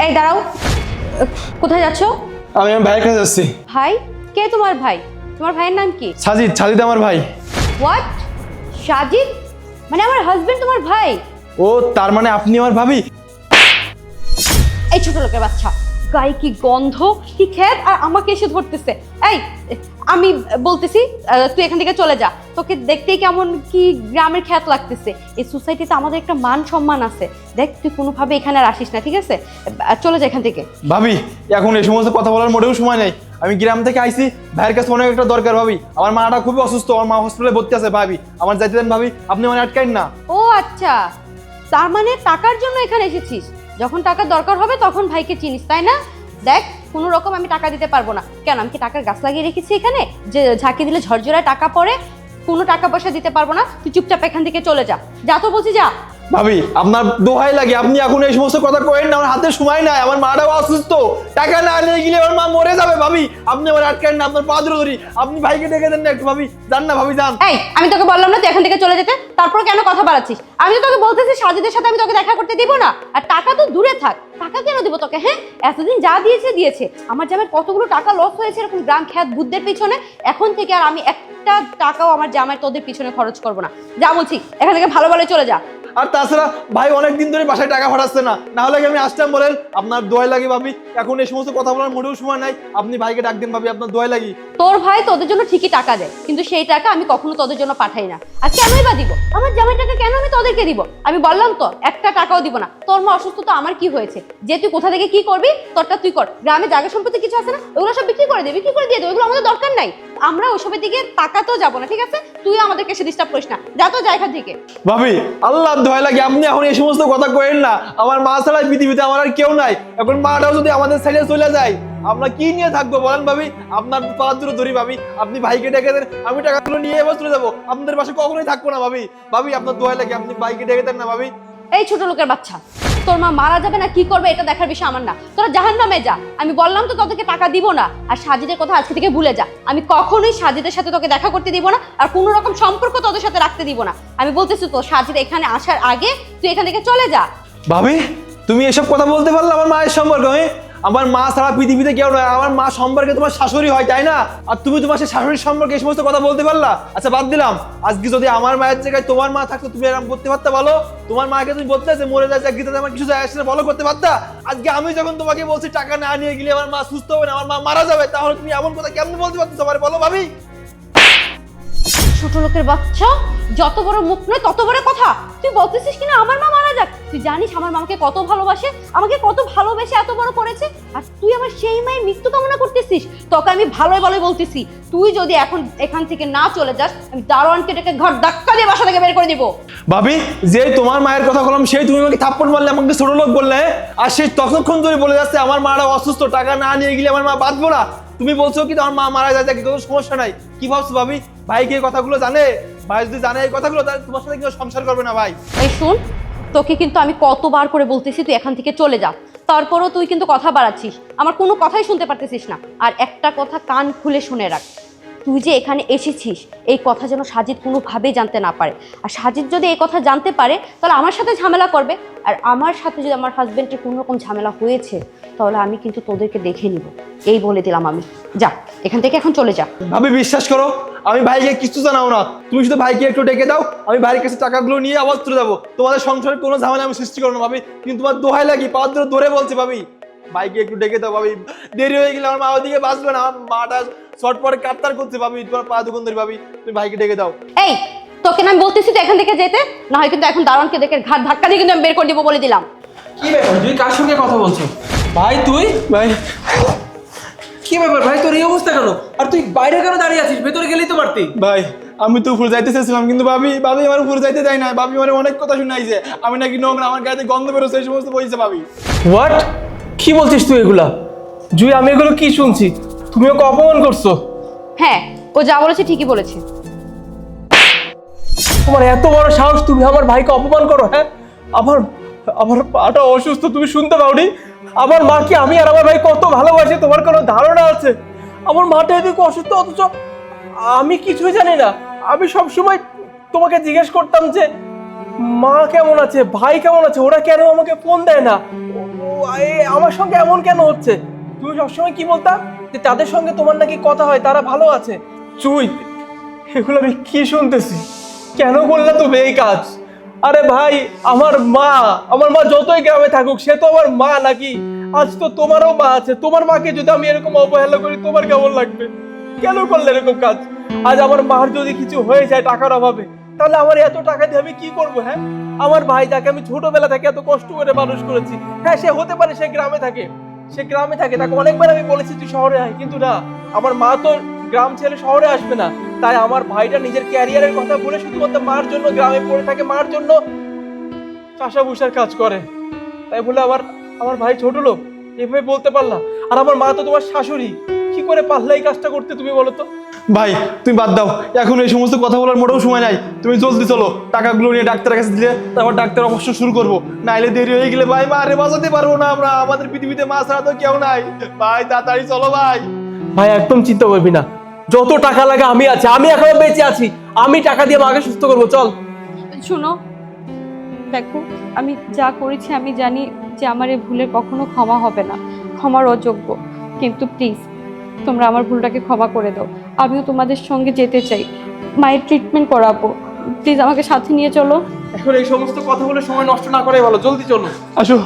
এই দাঁড়াও, কোথায় যাচ্ছো? আমি আমার ভাইয়ের কাছে যাচ্ছি। ভাই? কে তোমার ভাই? তোমার ভাইয়ের নাম কি? সাজিদ, সাজিদ আমার ভাই। হোয়াট? সাজিদ মানে আমার হাজবেন্ড তোমার ভাই? ও তার মানে আপনি আমার ভাবি? এই ছোট লোকের বাচ্চা, গায়ে কি গন্ধ, কি খেত, আর আমাকে এসে ধরতেছে। এই আমি বলতেছি তুই এখান থেকে চলে যা। তোকে দেখতেই কেমন কি গ্রামের খ্যাত লাগতেছে। এই সোসাইটিতে আমাদের একটা মান সম্মান আছে। দেখ তুই কোনোভাবে এখানে আর আসিস না, ঠিক আছে? চলে যা এখান থেকে। ভাবি এখন এই সমস্ত কথা বলার মোটেও সময় নেই। আমি গ্রাম থেকে আইছি, ভাইয়ের কাছে অনেক একটা দরকার ভাবি। আমার মাটা খুবই অসুস্থ, আমার মা হসপিটালে ভর্তি আছে ভাবি। আমার যাইতে দেন ভাবি, আপনি মানে আটকাইন না। ও আচ্ছা, তার মানে টাকার জন্য এখানে এসেছিস। যখন টাকার দরকার হবে তখন ভাইকে চিনিস, তাই না? দেখ কোনো রকম আমি টাকা দিতে পারবো না। কেন, আমি কি টাকার গাছ লাগিয়ে রেখেছি এখানে যে ঝাঁকি দিলে ঝরঝরায় টাকা পড়ে? কোনো টাকা পয়সা দিতে পারবো না। তুই চুপচাপ এখান থেকে চলে যা। যা তো বলছি, যা। ভাবি আপনার দোহাই লাগে, আপনি এখন এই সমস্ত কথা কয়েন না। আমার হাতে সময় নাই, আমার মাটাও অসুস্থ। টাকা না নিয়ে গেলে আমার মা মরে যাবে ভাবি। আপনি আমার আটকান না, আপনার পা ধরি। আপনি ভাইকে ডেকে দেন না একটু ভাবি। যান না ভাবি, যান। এই আমি তোকে বললাম না তুই এখান থেকে চলে যেতে, তারপর কেন কথা বাড়াচ্ছিস? আমি তো তোকে বলতেছি সাজিদের সাথে আমি তোকে দেখা করতে দিব না। আর টাকা তো দূরে থাক, টাকা কেন দিব তোকে? হ্যাঁ, এতদিন যা দিয়েছে দিয়েছে। আমার জামাইয়ের কতগুলো টাকা লস হয়েছে এরকম গ্রাম খ্যাত বুদ্ধের পিছনে। এখন থেকে আর আমি একটা টাকাও আমার জামাই তোদের পিছনে খরচ করবো না। যা বলছি, এখান থেকে ভালো ভালো চলে যা। আর তাছাড়া ভাই অনেকদিন ধরে বাসায় টাকা পাঠাচ্ছে না, না হলে কি আমি আসতাম বলেন? আপনার দোয়াই লাগে ভাবি, এখন এই সমস্ত কথা বলার মোটেও সময় নাই। আপনি ভাইকে ডাক দেন ভাবি, আপনার দোয়াই লাগি। তোর ভাই তোদের জন্য ঠিকই টাকা দেয়, কিন্তু সেই টাকা আমি কখনো তোদের জন্য পাঠাই না। আর কেনই বা দিব? আমার জামাই টাকা কেন আমি তোদেরকে দিব? আমি বললাম তো একটা টাকাও দিব না। তোর মা অসুস্থ, তো আমার কি হয়েছে? যে তুই কোথা থেকে কি করবি তোরটা তুই কর। গ্রামে জায়গা সম্পত্তি কিছু আছে না, ওগুলো সব বিক্রি করে দিয়ে দেবে। ওগুলো আমাদের দরকার নাই। আমরা ওসবের দিকে তাকাতেও যাবো না, ঠিক আছে? তুই আমাদেরকে এসে ডিস্টার্ব করিস না। যা তো, যা এখান থেকে। ভাবি আল্লাহ দোহাই লাগে, আপনি এখন এই সমস্ত কথা কয়েন না। আমার মা ছাড়া পৃথিবীতে আমার আর কেউ নাই। এখন মাটাও যদি আমাদের সাইডে চলে যায়, আমরা কি নিয়ে থাকবো বলেন ভাবি? আপনার পা দুটো ধরি ভাবি, আপনি ভাইকে ডেকে দেন, আমি টাকাগুলো নিয়ে এবার চলে যাবো। আপনাদের পাশে কখনোই থাকবো না ভাবি। ভাবি আপনার দোহাই লাগে, আপনি ভাইকে ডেকে দেন না ভাবি। এই ছোট লোকের বাচ্চা, তোর মা মারা যাবে না কি করবে এটা দেখার বিষয় আমার না। তোরা জাহান্নামে যা। আমি বললাম তো তোদেরকে টাকা দিব না। আর সাজিদের কথা আজকে থেকে ভুলে যা। আমি কখনোই সাজিদের সাথে তোকে দেখা করতে দিব না, আর কোনো রকম সম্পর্ক তোদের সাথে রাখতে দিব না। আমি বলতেছি তো, সাজিদ এখানে আসার আগে তুই এখান থেকে চলে যা। ভাবি তুমি এসব কথা বলতে পারলে আমার মায়ের সম্পর্কে? আমার মা ছাড়া পৃথিবীতে কেউ নয়। আমার মা সম্পর্কে তোমার শাশুড়ি হয়, তাই না? আর তুমি তোমার সেই শাশুড়ির সম্পর্কে এই সমস্ত কথা বলতে পারলা? আচ্ছা বাদ দিলাম, আজকে যদি আমার মায়ের জায়গায় তোমার মা থাকতো, তুমি এরকম করতে পারতা? বলো, তোমার মাকে তুমি বলতে যে মরে যায় গীতাতে আমার কিছু যায় আসে না, বলো করতে পারতা? আজকে আমি যখন তোমাকে বলছি টাকা না নিয়ে গেলে আমার মা সুস্থ হবে না, আমার মা মারা যাবে, তাহলে তুমি এমন কথা কেমন বলতে পারতো তোমার? বলো ভাবি। ছোট লোকের বাচ্চা, যত বড় মুখ নয় তত বড় কথা। তুই বলতেছিস কিনা আমার মা মারা যাক? তুই জানিস আমার মাকে কত ভালোবাসে, আমাকে কত ভালোবেসে এত বড় করেছে। আর তুই আমার সেই মায়ের মৃত্যু কামনা করতেছিস? তোকে আমি ভালোই ভালোই বলতেছি, তুই যদি এখন এখান থেকে না চলে যাস, আমি দারোয়ানকে ডেকে ঘর ধাক্কা দিয়ে বাসা থেকে বের করে দিব। ভাবি যে তোমার মায়ের কথা বললাম, সেই তুমি আমাকে থাপ্পড় মারলে, আমাকে ছোট লোক বললে। আর সে ততক্ষণ ধরে বলে যাচ্ছে আমার মারা অসুস্থ, টাকা না নিয়ে গেলে আমার মা বাঁচবো না। তুমি বলছো কি আমার মা মারা যায়, কোনো সমস্যা নাই। কি ভাবছো ভাবি? ভাই কি এই কথাগুলো জানে? ভাই যদি জানে এই কথাগুলো, তাহলে তোমার সাথে কেউ সংসার করবে না ভাই। এই শুন, তোকে কিন্তু আমি কতবার করে বলতেছি তুই এখান থেকে চলে যা, তারপরও তুই কিন্তু কথা বাড়াচ্ছিস। আমার কোনো কথাই শুনতে পারতেছিস না। আর একটা কথা কান খুলে শুনে রাখ, তুই যে এখানে এসেছিস এই কথা যেন সাজিদ কোনোভাবেই জানতে না পারে। আর সাজিদ যদি এই কথা জানতে পারে তাহলে আমার সাথে ঝামেলা করবে। আর আমার সাথে যদি আমার হাজবেন্ডের কোনো রকম ঝামেলা হয়েছে তাহলে আমি কিন্তু তোদেরকে দেখে নিব। এই বলে দিলাম আমি। যা এখান থেকে, এখন চলে যা। ভাবি বিশ্বাস করো, আমি ভাইকে কিছু জানাও না। তুমি শুধু ভাইকে একটু ডেকে দাও, আমি ভাইয়ের কাছে টাকাগুলো নিয়ে আবার চলে যাবো। তোমাদের সংসারে কোনো ঝামেলা আমি সৃষ্টি করো না ভাবি। কিন্তু তোমার দোহাই লাগি, পা ধরে বলছে ভাবি, ভাইকে একটু ডেকে দাও ভাবি। দেরি হয়ে গেলে আমার মা ওদিকে বাঁচবে না, আমার মাটা শর্ট পরে কাটতার করছে ভাবি। তোমার পা দুগুন ধরে ভাবি, তুমি ভাইকে ডেকে দাও। এই তোকে না আমি বলতেছি তো এখান থেকে যেতে, না হয় কিন্তু এখন দারোয়ানকে দেখে ঘাট ধাক্কা দিয়ে কিন্তু আমি বের করে দিব বলে দিলাম। কি ব্যাপার, তুই কার সঙ্গে কথা বলছো? ভাই তুই ভাই কি ব্যাপার ভাই, তোর এই অবস্থা কেন? আর তুই বাইরে কেন দাঁড়িয়ে আছিস? ভেতরে গেলেই তো পারতি। ভাই আমি তো উপরে যাইতে চাইছিলাম, কিন্তু ভাবি আমার উপরে যাইতে দেয় না। ভাবি আমার অনেক কথা শুনাইছে, আমি নাকি নোংরা, আমার গায়ে গন্ধ বেরোচ্ছে, এই সমস্ত বলছে ভাবি। হোয়াট? কি বলছিস তুই এগুলা? জুই আমি এগুলো কি শুনছি? তুমি ওকে অপমান করছো। হ্যাঁ, ও যা বলেছে ঠিকই বলেছে। তোমার এত বড় সাহস, তুমি আমার ভাইকে অপমান করো? হ্যাঁ, আমার আমার পাটা অসুস্থ, তুমি শুনতে পাওনি? আমার মাকে আমি আর আমার ভাই কত ভালোবাসি, তোমার কোনো ধারণা আছে? আমার মাটা এদিকে অসুস্থ, অথচ আমি কিছুই জানি না। আমি সব সময় তোমাকে জিজ্ঞেস করতাম যে মা কেমন আছে, ভাই কেমন আছে, ওরা কেন আমাকে ফোন দেয় না? আমার সঙ্গে এমন কেন হচ্ছে? তুমি সবসময় কি বলতা যে তাদের সঙ্গে তোমার নাকি কথা হয়, তারা ভালো আছে। চুই, এগুলো আমি কি শুনতেছি? কেন করলে তুমি এই কাজ? আরে ভাই, আমার মা যতই গ্রামে থাকুক, সে তো আমার মা নাকি? আজ তো তোমারও মা আছে, তোমার মাকে যদি আমি এরকম অবহেলা করি তোমার কেমন লাগবে? কেন করলে এরকম কাজ? আজ আমার মার যদি কিছু হয়ে যায় টাকার অভাবে, তাহলে আমার এত টাকা দিয়ে আমি কি করবো? হ্যাঁ, আমার ভাই যাকে আমি ছোটবেলা থেকে এত কষ্ট করে মানুষ করেছি, হ্যাঁ সে হতে পারে সে গ্রামে থাকে, তাকে অনেকবার আমি বলেছি তুই শহরে আয়, কিন্তু না, আমার মা তো গ্রাম ছেড়ে শহরে আসবে না। তাই আমার ভাইটা নিজের ক্যারিয়ারের কথা বলে শুধুমাত্র মার জন্য গ্রামে পড়ে থাকে, মার জন্য চাষা ভুষার কাজ করে। তাই বলে আমার ভাই ছোট লোক এভাবে বলতে পারলা? আর আমার মা তো তোমার শাশুড়ি, কি করে পারলা এই কাজটা করতে তুমি বলো তো? ভাই তুমি বাদ দাও, এখন এই সমস্ত কথা বলার মোটেও সময় নাই। তুমি জলদি চলো, টাকাগুলো নিয়ে ডাক্তারের কাছে দিলে তারপর ডাক্তার অবশ্য শুরু করবো, নাইলে দেরি হয়ে গেলে ভাই মারে বাঁচাতে পারবো না আমরা। আমাদের পৃথিবীতে মা ছাড়া তো কেউ নাই। ভাই তাড়াতাড়ি চলো ভাই। ভাই একদম চিন্তা করবি না, যত টাকা লাগে আমি আছি, আমি এখনো বেঁচে আছি, আমি টাকা দিয়ে মাকে সুস্থ করবো, চল। শুনো, দেখো আমি যা করেছি আমি জানি যে আমার এই ভুলের কখনো ক্ষমা হবে না, ক্ষমার অযোগ্য, কিন্তু প্লিজ তোমরা আমার ভুলটাকে ক্ষমা করে দাও। আমিও তোমাদের সঙ্গে যেতে চাই, মায়ের ট্রিটমেন্ট করাবো, প্লিজ আমাকে সাথে নিয়ে চলো। এখন এই সমস্ত কথা বলে সময় নষ্ট না করাই ভালো, জলদি চলো। আসো।